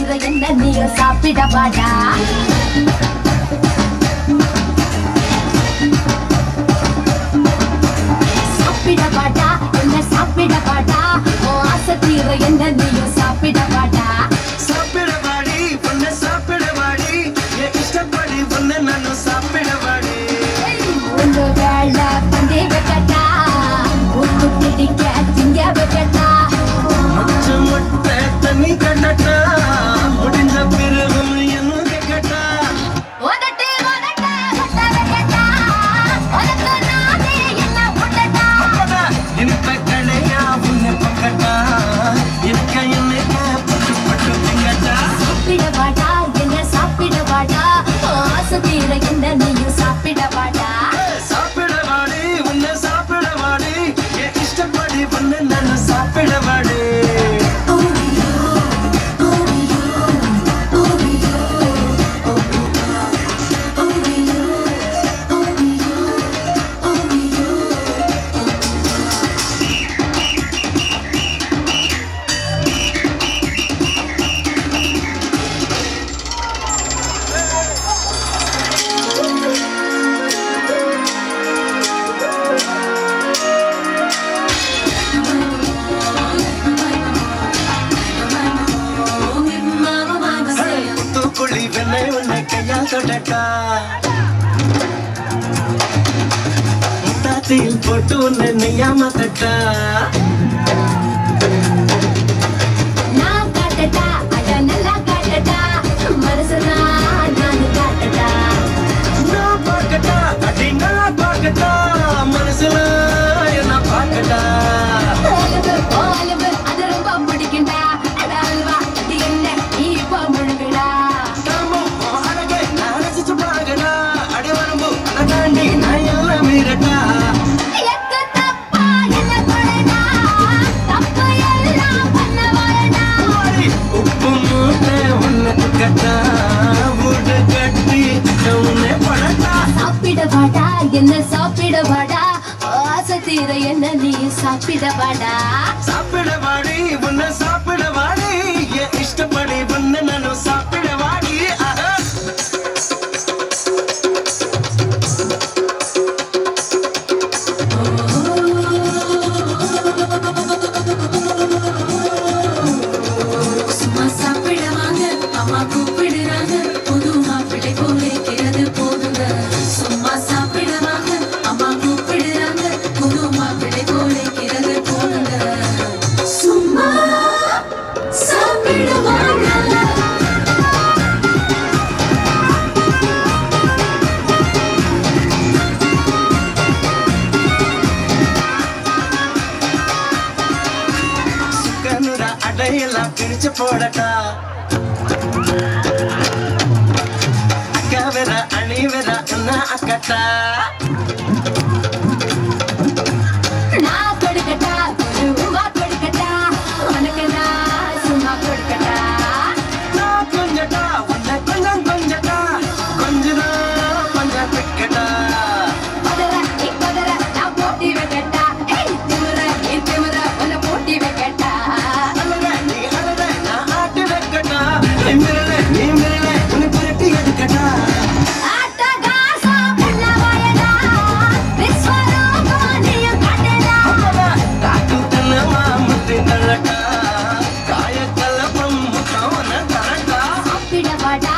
தீர என்ன நீயும் சாப்பிடவாடா சாப்பிடவாடா என்ன சாப்பிடவாடா ஆசை தீர என்ன நீயும் சாப்பிடவாடா சாப்பிடவாடி பொண்ணு சாப்பிடவாடி என் இஷ்டப்படி பொண்ணு நானும் சாப்பிடவாடி ಒಂದು வேளை பந்தே வைக்கட்டா உப்பு பிடிக்க திங்க வைக்கட்டா மொச்ச முட்டை தண்ணி கண்டட்டா முடிஞ்ச பிறகும் என்ன கேட்கட்டா ஒதட்டே ஒதட்டே ஒட்ட வைக்கட்டா ஒதட்ட நானே என்ன ஒட்டட்டா இனிப்ப கடையா உன்னை பக்கட்டா இருக்க என்னைக்க பட்டு பட்டு திங்கட்டா சாப்பிடவாடா என்ன சாப்பிடவாடா ஆசை தீர என்ன நீயும் சாப்பிடவாடா சாப்பிடவாடி உன்னை சாப்பிடவாடி என் இஷ்டப்படி பொண்ணு நானும் சாப்பிடவாடி தூக்குழி வெண்ணை உன்னை கையால் தொடட்டா முத்தாத்தியில் போட்டு உன்னை நெய்யாம தட்டா நான் காட்டட்டா அட நல்லா காட்டட்டா மனசுனா நான் காட்டட்டா நான் பார்க்கட்டா அடி நான் பார்க்கட்டா மனசுல என்ன பார்க்கட்டா அலுவு அது ரொம்ப பிடிக்குண்டா அட அல்வா அது என்ன நீ இப்போ முழுங்குடா காமம் அழகை நான் ரசிச்சு பார்க்கடா அடி வரம்பு அதை தாண்டி நான் எல்லாம் மீறட்டா எக்கு தப்பா என்ன கொடடா தப்பு எல்லாம் பண்ண வரடா உப்பு மூட்டை உன்னை கட்டா வீடு கட்டி உன்னை படட்டா சாப்பிடவாடா என்ன சாப்பிடவாடா ஆசை தீர என்ன நீ சாப்பிடவாடா சாப்பிடவாடி உன்னை சாப்பிடவாடி என் இஷ்டப்படி உன்னை நானும் சாப்பிடவாடி சும்மா சாப்பிடவாங்க அம்மா கூப்பிடுறாங்க புது மாப்பிள்ளை போலிக்கிறது போதுங்க சும்மா சாப்பிடவாங்க அம்மா கூப்பிடுறாங்க புது மாப்பிள்ளை போலிக்கிறது போதுங்க சும்மா சாப்பிடவாங்க சுக்கனுரா அடையெல்லாம் பிரிச்சு போடட்டா அக்கா வேற அணி வேற என்ன அக்கட்டா நான் கொடுக்கட்டா ஒரு ரூபா கொடுக்கட்டா உனக்கு நான் சும்மா கொடுக்கட்டா நான் கொஞ்சட்டா உன்னை கொஞ்சம் கொஞ்சட்டா கொஞ்சம் கொஞ்சம் பிக்கட்டா பதற நீ பதற நான் போட்டி வைக்கட்டா ஏய் திமிர உன்னை போட்டி வைக்கட்டா அழக நீ அழக நான் ஆட்டி வைக்கட்டா நீ மிரல உன்னை புரட்டி எடுக்கட்டா ஆட்டகாசா பண்ணவாயடா விஸ்வரூபம் நீயும் காட்டடா காட்டு தன்னமா முத்தி தள்ளட்டா காய கலப்பம் முத்தவன தரட்டா சாப்பிடவாடா